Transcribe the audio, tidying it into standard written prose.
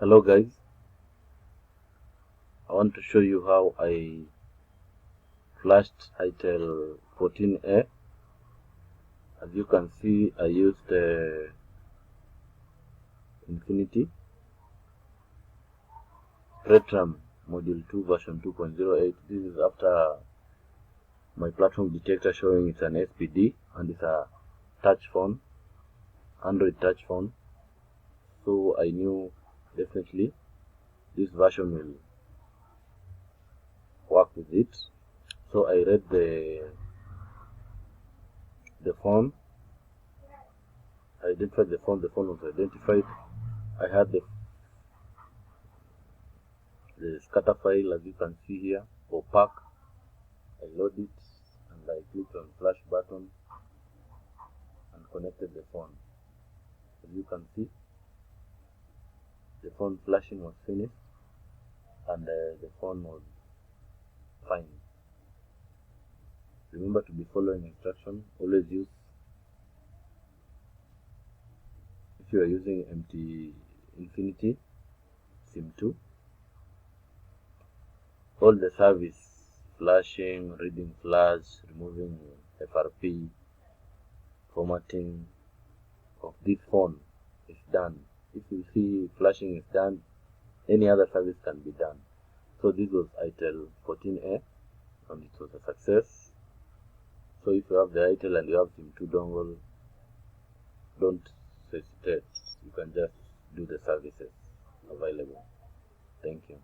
Hello guys, I want to show you how I flashed itel14A. As you can see, I used Infinity Retram Module 2 version 2.08. This is after my platform detector showing it's an SPD and it's a touch phone, Android touch phone. So I knew definitely this version will work with it. So I read the phone. I identified the phone was identified. I had the scatter file, as you can see here, for pack. I load it and I clicked on flash button and connected the phone. As you can see, the phone flashing was finished and the phone was fine. Remember to be following instruction. Always use, if you are using Infinity CM2, all the service, flashing, reading flash, removing FRP, formatting of this phone is done. If you see flashing is done, any other service can be done. So this was itel14A and it was a success. So if you have the itel and you have CM2 dongle, don't hesitate. You can just do the services available. Thank you.